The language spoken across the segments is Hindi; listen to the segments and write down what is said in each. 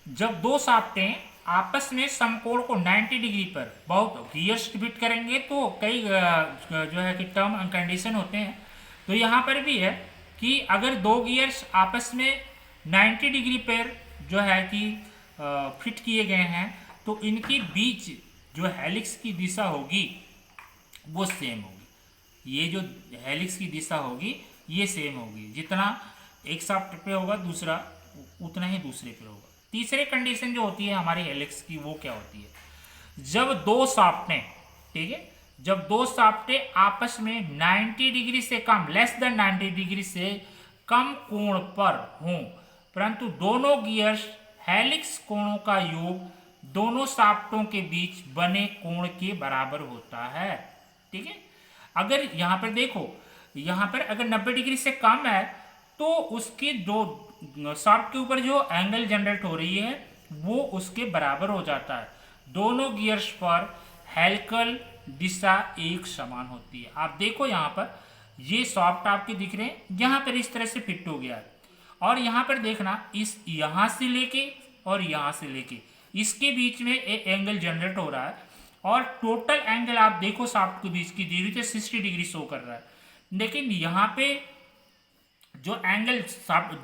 जब दो शाफ्टें आपस में समकोण को 90 डिग्री पर बहुत गियर्स फिट करेंगे तो कई जो है कि टर्म एंड कंडीशन होते हैं। तो यहाँ पर भी है कि अगर दो गियर्स आपस में 90 डिग्री पर जो है कि फिट किए गए हैं तो इनके बीच जो हेलिक्स की दिशा होगी वो सेम होगी। ये जो हेलिक्स की दिशा होगी ये सेम होगी, जितना एक शाफ्ट पे होगा दूसरा उतना ही दूसरे पे होगा। तीसरी कंडीशन जो होती है हमारी हेलिक्स की वो क्या होती है, जब दो शाफ्टें, ठीक है, जब दो शाफ्टें आपस में 90 डिग्री से कम, लेस देन 90 डिग्री से कम कोण पर हों परंतु दोनों गियर्स हेलिक्स कोणों का योग दोनों शाफ्टों के बीच बने कोण के बराबर होता है। ठीक है, अगर यहां पर देखो, यहां पर अगर 90 डिग्री से कम है तो उसके दो शाफ्ट के ऊपर जो एंगल जनरेट हो रही है वो उसके बराबर हो जाता है। दोनों गियर्स पर हेलिकल दिशा एक समान होती है। आप देखो यहाँ पर ये शाफ्ट आपके दिख रहे हैं, यहाँ पर इस तरह से फिट हो गया है और यहाँ पर देखना इस यहाँ से लेके और यहाँ से लेके इसके बीच में एक एंगल जनरेट हो रहा है और टोटल एंगल आप देखो शाफ्ट के बीच की दूरी तो 60 डिग्री शो कर रहा है। लेकिन यहाँ पे जो एंगल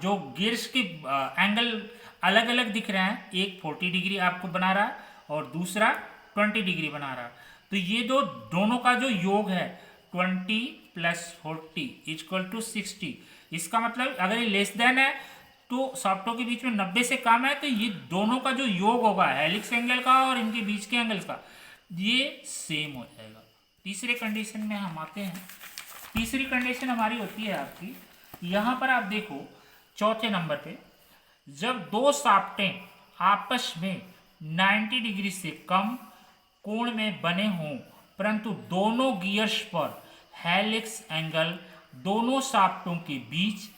जो गियर्स के एंगल अलग अलग दिख रहे हैं, एक 40 डिग्री आपको बना रहा है और दूसरा 20 डिग्री बना रहा है। तो ये दोनों का जो योग है 20 + 40 = 60। इसका मतलब अगर ये लेस देन है तो शाफ्टों के बीच में 90 से कम है तो ये दोनों का जो योग होगा हेलिक्स एंगल का और इनके बीच के एंगल्स का ये सेम हो जाएगा। तीसरे कंडीशन में हम आते हैं। तीसरी कंडीशन हमारी होती है आपकी, यहाँ पर आप देखो चौथे नंबर पे, जब दो शाफ्टें आपस में 90 डिग्री से कम कोण में बने हों परंतु दोनों गियर्स पर हेलिक्स एंगल दोनों शाफ्टों के बीच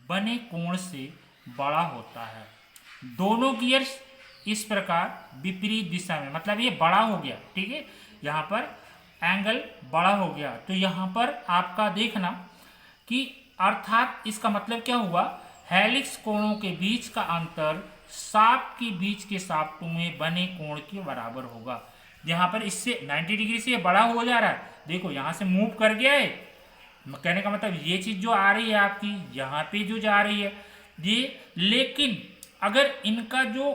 बने कोण से बड़ा होता है। दोनों गियर्स इस प्रकार विपरीत दिशा में, मतलब ये बड़ा हो गया, ठीक है, यहाँ पर एंगल बड़ा हो गया तो यहाँ पर आपका देखना कि अर्थात इसका मतलब क्या हुआ, हेलिक्स कोणों के बीच का अंतर शाफ्ट के बीच के शाफ्टों में बने कोण के बराबर होगा। यहाँ पर इससे 90 डिग्री से बड़ा हो जा रहा है, देखो यहाँ से मूव कर गया है, कहने का मतलब ये चीज जो आ रही है आपकी यहाँ पे जो जा रही है ये, लेकिन अगर इनका जो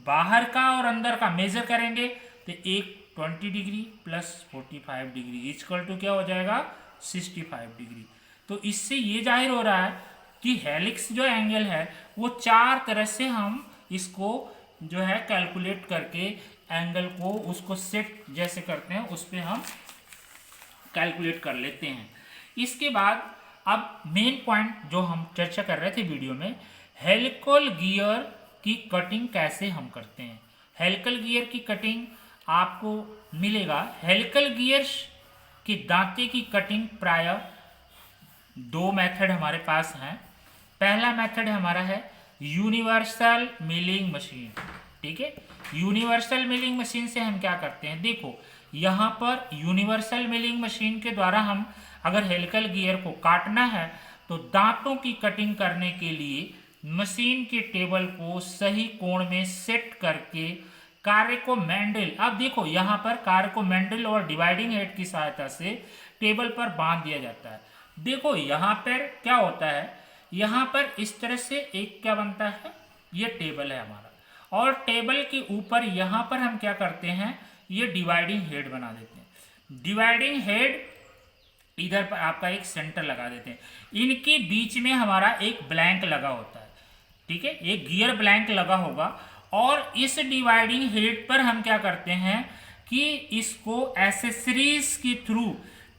बाहर का और अंदर का मेजर करेंगे तो एक 20 डिग्री + 45 डिग्री = क्या हो जाएगा 65 डिग्री। तो इससे ये जाहिर हो रहा है कि हेलिक्स जो एंगल है वो चार तरह से हम इसको जो है कैलकुलेट करके एंगल को उसको सेट जैसे करते हैं उस पर हम कैलकुलेट कर लेते हैं। इसके बाद अब मेन पॉइंट जो हम चर्चा कर रहे थे वीडियो में, हेलिकल गियर की कटिंग कैसे हम करते हैं। हेलिकल गियर की कटिंग आपको मिलेगा, हेलिकल गियर्स के दांते की कटिंग प्रायः दो मेथड हमारे पास हैं। पहला मेथड हमारा है यूनिवर्सल मिलिंग मशीन, ठीक है। यूनिवर्सल मिलिंग मशीन से हम क्या करते हैं, देखो यहाँ पर यूनिवर्सल मिलिंग मशीन के द्वारा हम अगर हेलिकल गियर को काटना है तो दांतों की कटिंग करने के लिए मशीन के टेबल को सही कोण में सेट करके कार्य को मैंडल, अब देखो यहाँ पर कार्य को मैंडल और डिवाइडिंग हेड की सहायता से टेबल पर बांध दिया जाता है। देखो यहाँ पर क्या होता है, यहाँ पर इस तरह से एक क्या बनता है, ये टेबल है हमारा और टेबल के ऊपर यहाँ पर हम क्या करते हैं, ये डिवाइडिंग हेड बना देते हैं। डिवाइडिंग हेड इधर पर आपका एक सेंटर लगा देते हैं, इनके बीच में हमारा एक ब्लैंक लगा होता है, ठीक है, एक गियर ब्लैंक लगा होगा और इस डिवाइडिंग हेड पर हम क्या करते हैं कि इसको एसेसरीज के थ्रू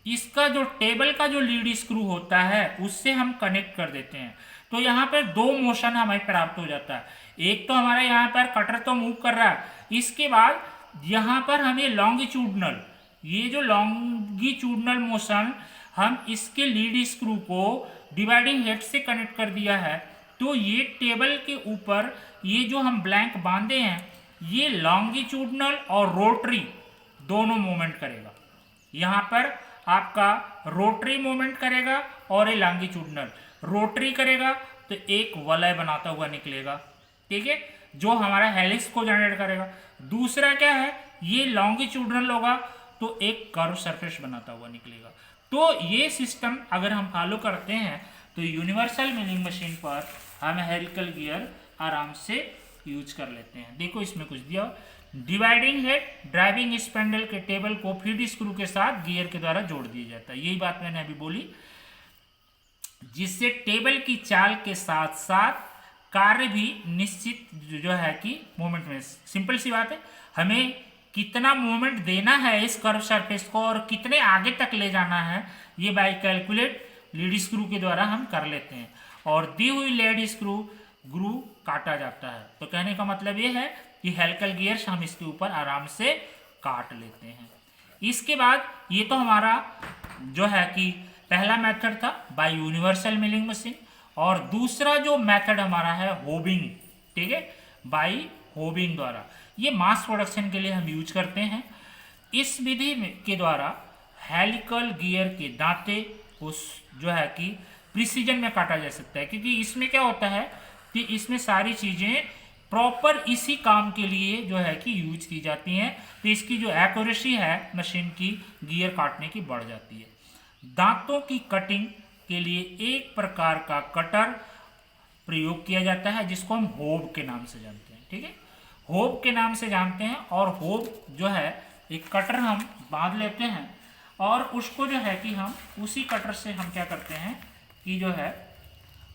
इसका जो टेबल का जो लीड स्क्रू होता है उससे हम कनेक्ट कर देते हैं। तो यहाँ पर दो मोशन हमें प्राप्त हो जाता है, एक तो हमारा यहाँ पर कटर तो मूव कर रहा है, इसके बाद यहाँ पर हमें लॉन्गिट्यूडनल, ये जो लॉन्गिट्यूडनल मोशन हम इसके लीड स्क्रू को डिवाइडिंग हेड से कनेक्ट कर दिया है तो ये टेबल के ऊपर ये जो हम ब्लैंक बांधे हैं ये लॉन्गिट्यूडनल और रोटरी दोनों मूवमेंट करेगा। यहाँ पर आपका रोटरी मूवमेंट करेगा और ये लॉन्गिट्यूडनल रोटरी करेगा तो एक वलय बनाता हुआ निकलेगा, ठीक है। जो हमारा हेलिक्स को जनरेट करेगा। दूसरा क्या है, ये लॉन्गिट्यूडनल होगा तो एक कर्व सरफेस बनाता हुआ निकलेगा। तो ये सिस्टम अगर हम फॉलो करते हैं तो यूनिवर्सल मिलिंग मशीन पर हम हेलिकल गियर आराम से यूज कर लेते हैं। देखो इसमें कुछ दिया, डिवाइडिंग हेड ड्राइविंग स्पेंडल के टेबल को फीड स्क्रू के साथ गियर के द्वारा जोड़ दिया जाता है। यही बात मैंने अभी बोली, जिससे टेबल की चाल के साथ साथ कार्य भी निश्चित जो है कि मूवमेंट में। सिंपल सी बात है, हमें कितना मूवमेंट देना है इस कर्व सरफेस को और कितने आगे तक ले जाना है, ये बाय कैलकुलेट लीड स्क्रू के द्वारा हम कर लेते हैं। और दी हुई लीड स्क्रू ग्रू काटा जाता है। तो कहने का मतलब ये है कि हेलिकल गियर्स हम इसके ऊपर आराम से काट लेते हैं। इसके बाद ये तो हमारा जो है कि पहला मेथड था बाय यूनिवर्सल मिलिंग मशीन, और दूसरा जो मेथड हमारा है होबिंग, ठीक है, बाय होबिंग द्वारा। ये मास प्रोडक्शन के लिए हम यूज करते हैं। इस विधि के द्वारा हेलिकल गियर के दांते उस जो है कि प्रिसीजन में काटा जा सकता है, क्योंकि इसमें क्या होता है कि इसमें सारी चीज़ें प्रॉपर इसी काम के लिए जो है कि यूज की जाती हैं। तो इसकी जो एक्यूरेसी है मशीन की गियर काटने की बढ़ जाती है। दांतों की कटिंग के लिए एक प्रकार का कटर प्रयोग किया जाता है जिसको हम होब के नाम से जानते हैं, ठीक है, होब के नाम से जानते हैं। और होब जो है एक कटर हम बांध लेते हैं और उसको जो है कि हम उसी कटर से हम क्या करते हैं कि जो है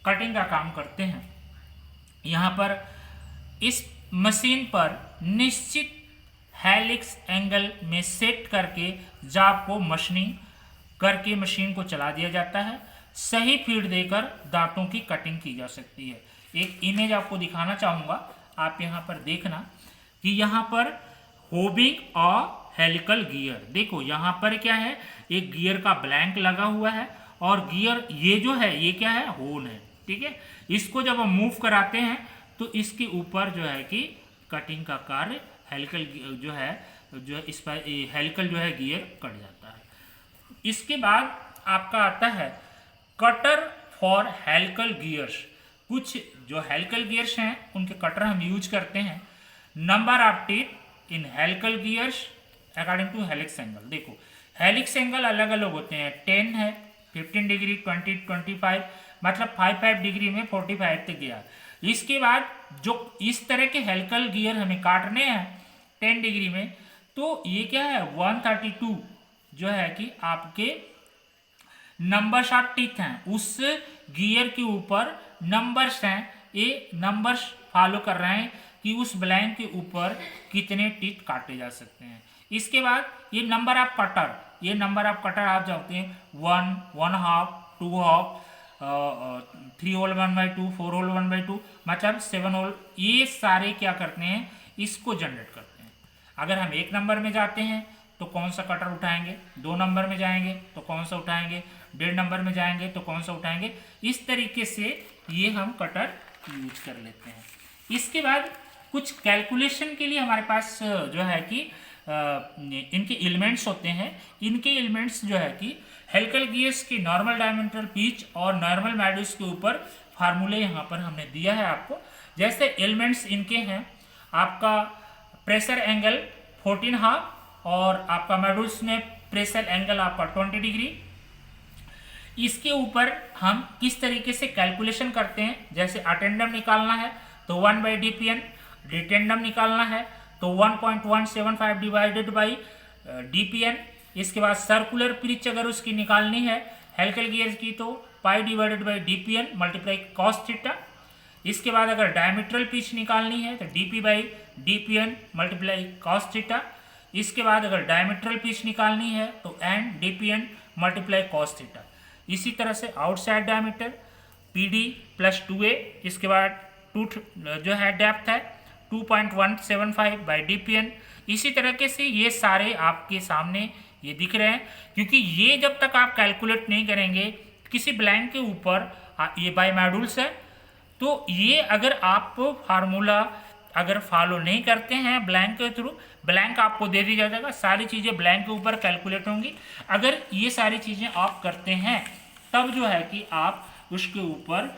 कटिंग का काम करते हैं। यहाँ पर इस मशीन पर निश्चित हेलिक्स एंगल में सेट करके जाब को मशीनिंग करके मशीन को चला दिया जाता है। सही फीड देकर दांतों की कटिंग की जा सकती है। एक इमेज आपको दिखाना चाहूँगा, आप यहाँ पर देखना कि यहाँ पर होबिंग और हेलिकल गियर, देखो यहाँ पर क्या है, एक गियर का ब्लैंक लगा हुआ है और गियर ये जो है ये क्या है, होल है, ठीक है। इसको जब हम मूव कराते हैं तो इसके ऊपर जो है कि कटिंग का कार्य हेलिकल जो है इस पर हेलिकल जो है गियर कट जाता है। इसके बाद आपका आता है कटर फॉर हेलिकल गियर्स। कुछ जो हेलिकल गियर्स हैं उनके कटर हम यूज करते हैं। Number of teeth in helical gears according to helix angle. देखो हेलिक्स एंगल अलग अलग होते हैं, 10 है, 15 डिग्री, 20, 25, मतलब 5 डिग्री में 45 तक गया। इसके बाद जो इस तरह के हेलिकल गियर हमें काटने हैं 10 डिग्री में, तो ये क्या है 132 जो है कि आपके नंबर्स ऑफ टीथ हैं, उस गियर के ऊपर नंबर्स हैं, ये नंबर्स फॉलो कर रहे हैं कि उस ब्लैंक के ऊपर कितने टीथ काटे जा सकते हैं। इसके बाद ये नंबर ऑफ कटर, ये नंबर ऑफ कटर आप जानते हैं 1, 1/2, 2/2, 3 होल 1/2, 4 होल 1/2, मतलब 7 होल, ये सारे क्या करते हैं, इसको जनरेट करते हैं। अगर हम 1 नंबर में जाते हैं तो कौन सा कटर उठाएंगे, 2 नंबर में जाएंगे तो कौन सा उठाएंगे, 1.5 नंबर में जाएंगे तो कौन सा उठाएंगे, इस तरीके से ये हम कटर यूज कर लेते हैं। इसके बाद कुछ कैलकुलेशन के लिए हमारे पास जो है कि इनके एलिमेंट्स होते हैं। इनके एलिमेंट्स जो है कि हेलिकल गियर्स की नॉर्मल डायमीटर पिच और नॉर्मल मॉड्यूल्स के ऊपर फार्मूले यहाँ पर हमने दिया है आपको। जैसे एलिमेंट्स इनके हैं, आपका प्रेशर एंगल 14.5 और आपका मॉड्यूल्स में प्रेशर एंगल आपका 20 डिग्री। इसके ऊपर हम किस तरीके से कैलकुलेशन करते हैं, जैसे अटेंडम निकालना है तो 1/dpn, डिटेंडम निकालना है तो 1.175 डिवाइडेड बाई dpn। इसके बाद सर्कुलर पिच अगर उसकी निकालनी है हेलिकल गियर की तो पाई divided by dpn multiply cos theta. इसके बाद अगर डायमीट्रल पिच निकालनी है तो dp/dpn मल्टीप्लाई cos थीटा। इसके बाद अगर डायमीट्रल पिच निकालनी है तो n dpn multiply cos theta. इसी तरह से आउटसाइड डायमीटर PD + 2a। इसके बाद टूथ जो है डेप्थ है 2.175 बाई dpn। इसी तरीके से ये सारे आपके सामने ये दिख रहे हैं, क्योंकि ये जब तक आप कैलकुलेट नहीं करेंगे किसी ब्लैंक के ऊपर, ये बाई मॉड्यूल्स है, तो ये अगर आप फार्मूला अगर फॉलो नहीं करते हैं ब्लैंक के थ्रू, ब्लैंक आपको दे दी जाएगा, सारी चीज़ें ब्लैंक के ऊपर कैलकुलेट होंगी। अगर ये सारी चीज़ें आप करते हैं तब जो है कि आप उसके ऊपर